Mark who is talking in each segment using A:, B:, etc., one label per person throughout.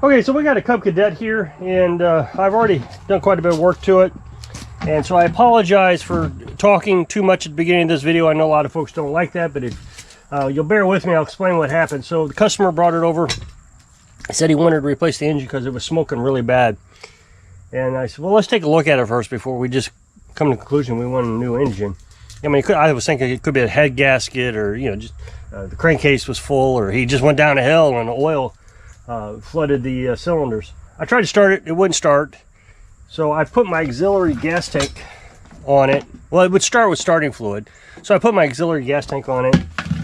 A: Okay, so we got a Cub Cadet here, and I've already done quite a bit of work to it. And so I apologize for talking too much at the beginning of this video. I know a lot of folks don't like that, but if you'll bear with me, I'll explain what happened. So the customer brought it over. He said he wanted to replace the engine because it was smoking really bad. And I said, well, let's take a look at it first before we just come to the conclusion we want a new engine. I mean, I was thinking it could be a head gasket, or, you know, just the crankcase was full, or he just went down a hill and the oil flooded the cylinders. I tried to start it, it wouldn't start. So I put my auxiliary gas tank on it. Well, it would start with starting fluid. So I put my auxiliary gas tank on it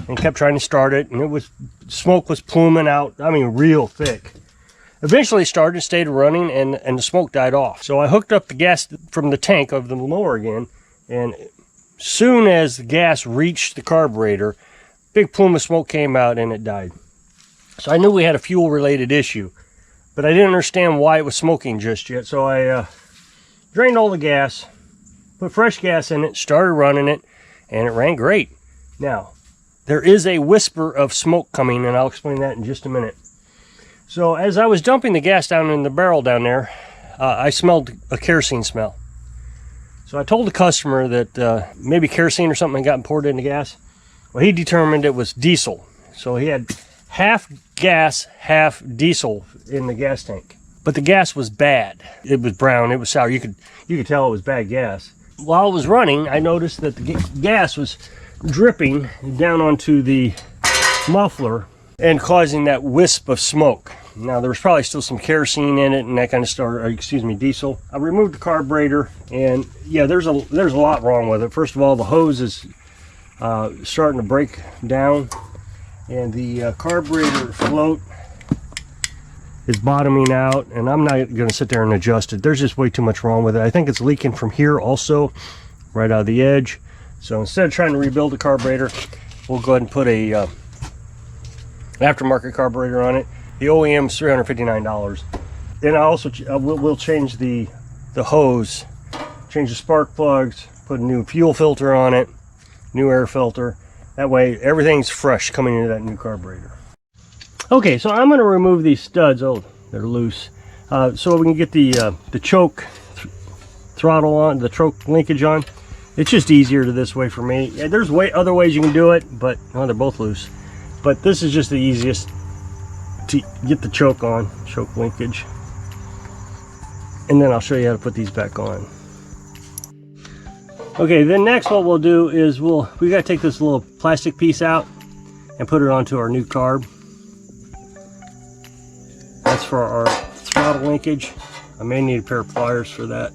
A: and kept trying to start it, and smoke was pluming out, I mean, real thick. Eventually it started, stayed running, and the smoke died off. So I hooked up the gas from the tank of the mower again, and soon as the gas reached the carburetor, big plume of smoke came out and it died. So I knew we had a fuel related issue, but I didn't understand why it was smoking just yet. So I drained all the gas, put fresh gas in it, started running it, and it ran great. Now, there is a whisper of smoke coming, and I'll explain that in just a minute. So as I was dumping the gas down in the barrel down there, I smelled a kerosene smell. So I told the customer that maybe kerosene or something had gotten poured in the gas. Well, he determined it was diesel. So he had half gas, half diesel in the gas tank. But the gas was bad. It was brown, it was sour. You could tell it was bad gas. While it was running, I noticed that the gas was dripping down onto the muffler and causing that wisp of smoke. Now, there was probably still some kerosene in it and that kind of stuff, or excuse me, diesel. I removed the carburetor, and yeah, there's a lot wrong with it. First of all, the hose is starting to break down, and the carburetor float is bottoming out, and I'm not going to sit there and adjust it. There's just way too much wrong with it. I think it's leaking from here also, right out of the edge. So instead of trying to rebuild the carburetor, we'll go ahead and put a aftermarket carburetor on it. The OEM is $359. Then I also we'll change the hose, change the spark plugs, put a new fuel filter on it, new air filter. That way everything's fresh coming into that new carburetor. Okay, so I'm going to remove these studs. Oh, they're loose. So we can get the choke throttle on, the choke linkage on. It's just easier to this way for me. Yeah, there's other ways you can do it, but well, they're both loose. But this is just the easiest to get the choke on, choke linkage. And then I'll show you how to put these back on. Okay, then next what we'll do is we got to take this little plastic piece out and put it onto our new carb. That's for our throttle linkage. I may need a pair of pliers for that.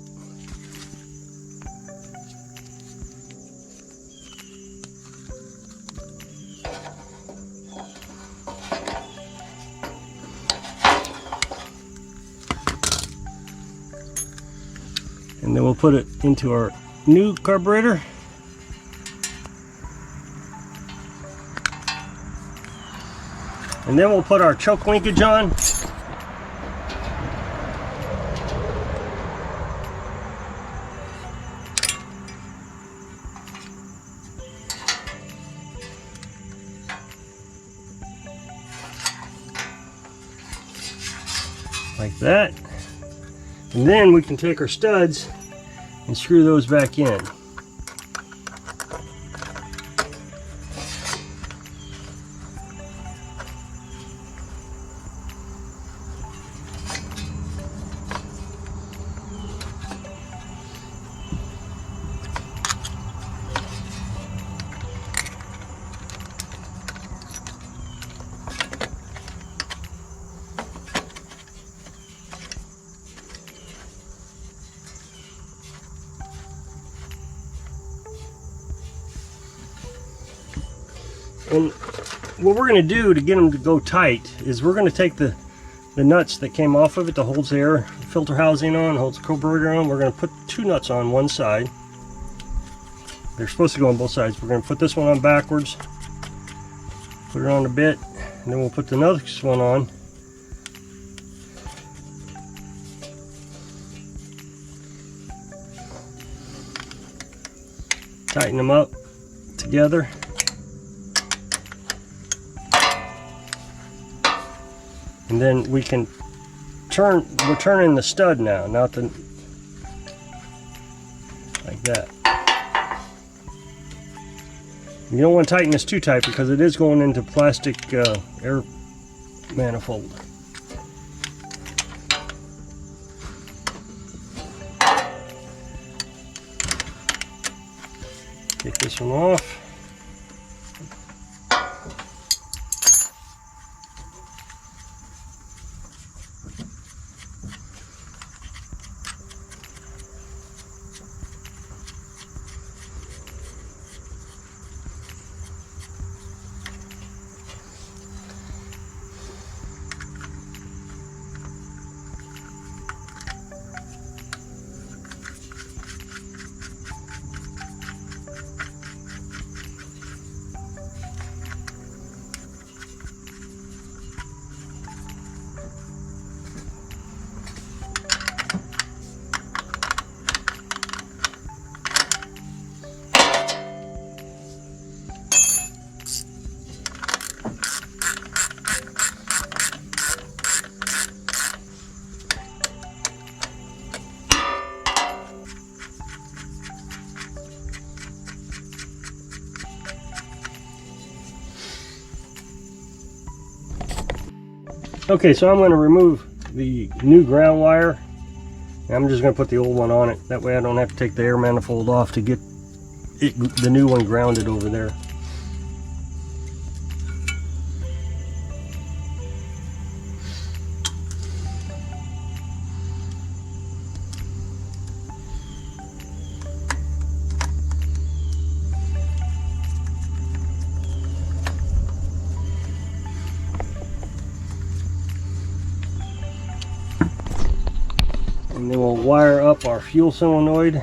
A: And then we'll put it into our new carburetor. And then we'll put our choke linkage on. Like that. And then we can take our studs and screw those back in. And what we're going to do to get them to go tight is we're going to take the nuts that came off of it that holds the air filter housing on, holds the carburetor on. We're going to put two nuts on one side. They're supposed to go on both sides. We're going to put this one on backwards, put it on a bit, and then we'll put the next one on. Tighten them up together. And then we can we're turning the stud now, not the, like that. You don't want to tighten this too tight because it is going into plastic air manifold. Take this one off. Okay, so I'm going to remove the new ground wire. I'm just going to put the old one on it. That way I don't have to take the air manifold off to get the new one grounded over there. And then we'll wire up our fuel solenoid.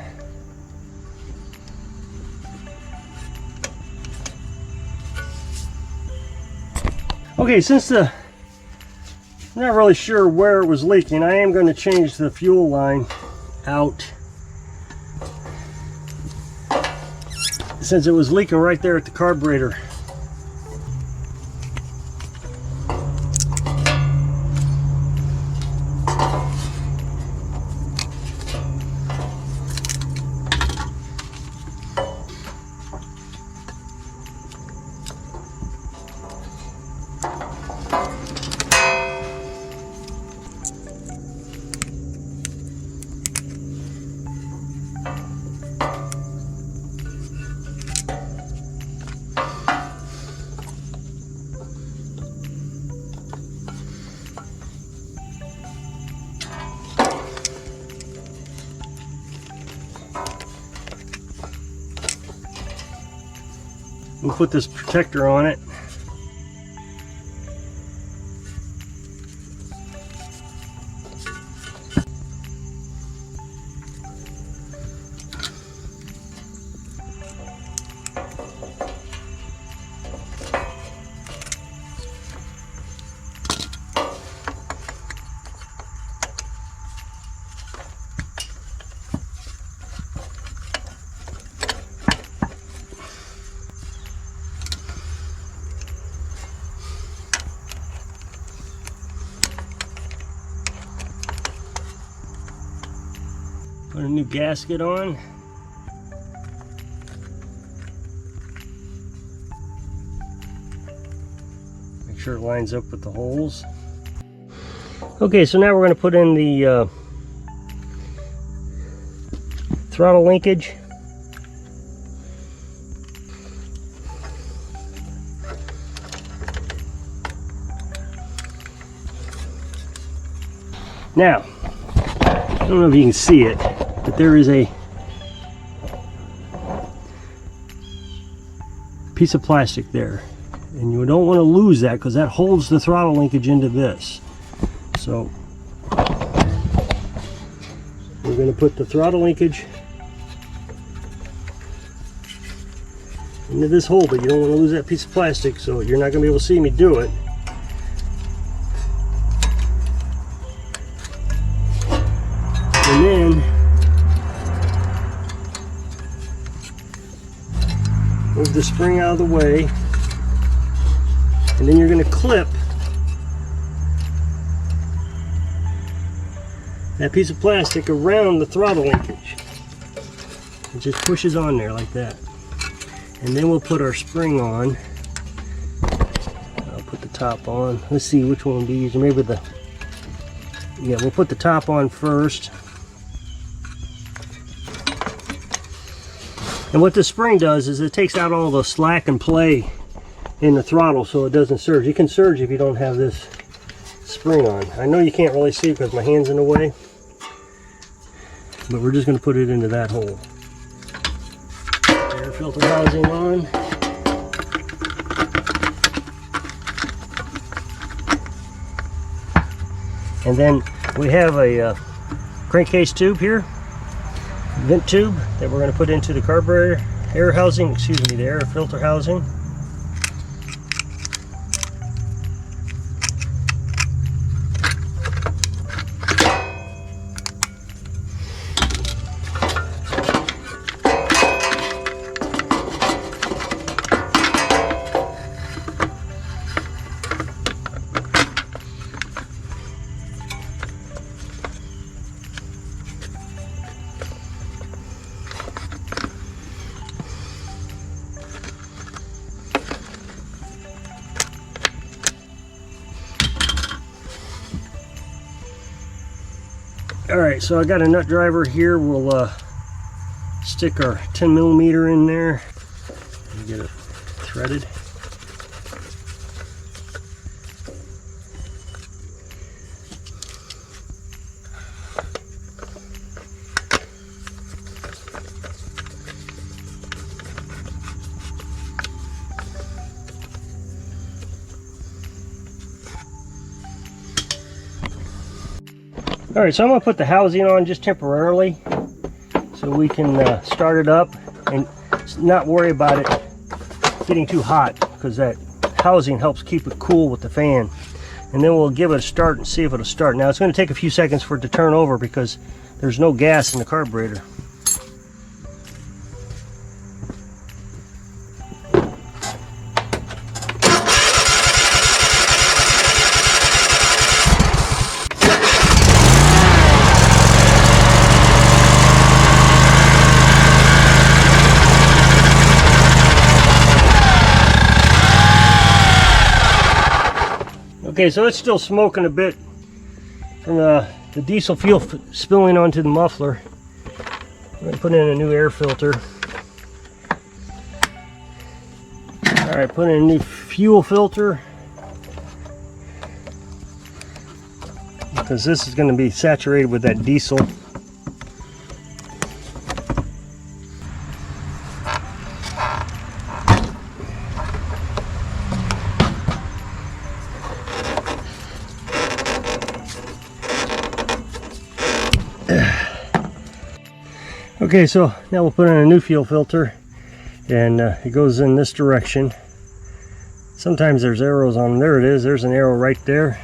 A: Okay, since I'm not really sure where it was leaking, I am going to change the fuel line out, since it was leaking right there at the carburetor. We'll put this protector on it. Put a new gasket on. Make sure it lines up with the holes. Okay, so now we're going to put in the throttle linkage. Now, I don't know if you can see it, but there is a piece of plastic there, and you don't want to lose that because that holds the throttle linkage into this. So we're going to put the throttle linkage into this hole, but you don't want to lose that piece of plastic, so you're not going to be able to see me do it. And then move the spring out of the way, and then you're going to clip that piece of plastic around the throttle linkage. It just pushes on there like that. And then we'll put our spring on. I'll put the top on. Let's see which one will be easier. Maybe the, yeah, we'll put the top on first. And what this spring does is it takes out all the slack and play in the throttle so it doesn't surge. You can surge if you don't have this spring on. I know you can't really see because my hand's in the way, but we're just going to put it into that hole. Air filter housing on. And then we have a crankcase tube here, vent tube, that we're going to put into the carburetor air housing, excuse me, the air filter housing. Alright, so I got a nut driver here. We'll stick our 10mm in there and get it threaded. Alright, so I'm going to put the housing on just temporarily so we can start it up and not worry about it getting too hot, because that housing helps keep it cool with the fan. And then we'll give it a start and see if it'll start. Now it's going to take a few seconds for it to turn over because there's no gas in the carburetor. Okay, so it's still smoking a bit from the diesel fuel spilling onto the muffler. I'm going to put in a new air filter. Alright, put in a new fuel filter, because this is going to be saturated with that diesel. Okay, so now we'll put in a new fuel filter, and it goes in this direction. Sometimes there's arrows on them. There it is. There's an arrow right there.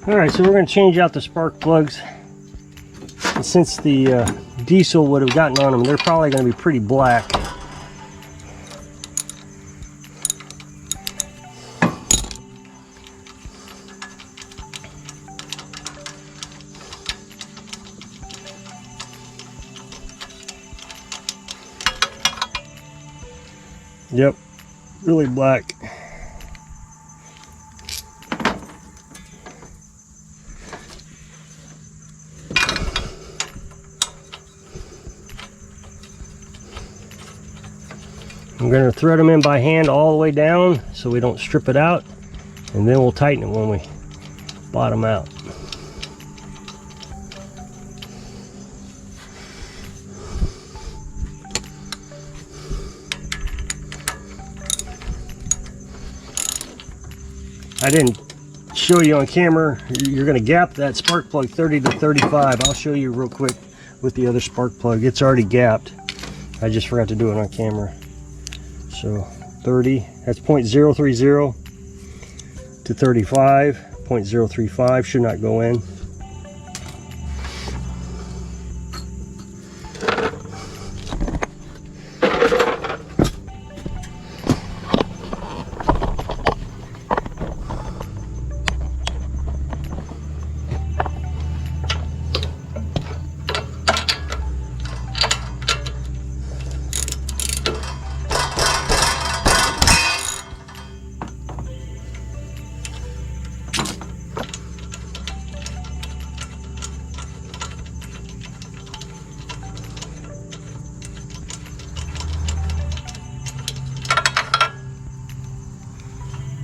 A: Alright, so we're going to change out the spark plugs. And since the diesel would have gotten on them, they're probably going to be pretty black. Yep, really black. I'm going to thread them in by hand all the way down so we don't strip it out, and then we'll tighten it when we bottom out. I didn't show you on camera. You're going to gap that spark plug 30 to 35. I'll show you real quick with the other spark plug. It's already gapped. I just forgot to do it on camera. So 30, that's 0.030 to 35. 0.035 should not go in.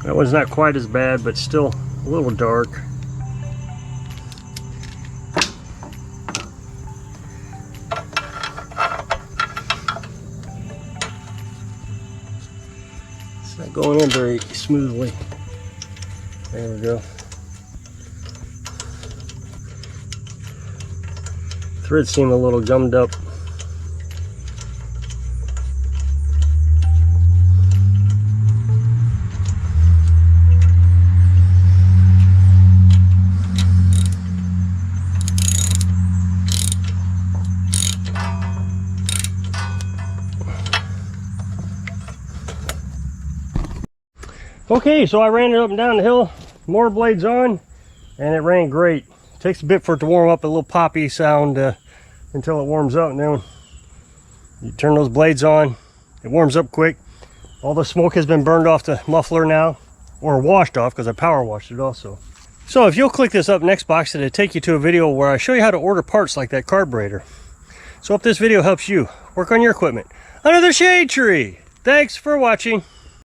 A: That one's not quite as bad, but still a little dark. It's not going in very smoothly. There we go. Threads seem a little gummed up. Okay, so I ran it up and down the hill, motor blades on, and it ran great. It takes a bit for it to warm up, a little poppy sound until it warms up, and then you turn those blades on, it warms up quick. All the smoke has been burned off the muffler now, or washed off because I power washed it also. So if you'll click this up next box, it'll take you to a video where I show you how to order parts like that carburetor. So if this video helps you work on your equipment under the shade tree, thanks for watching.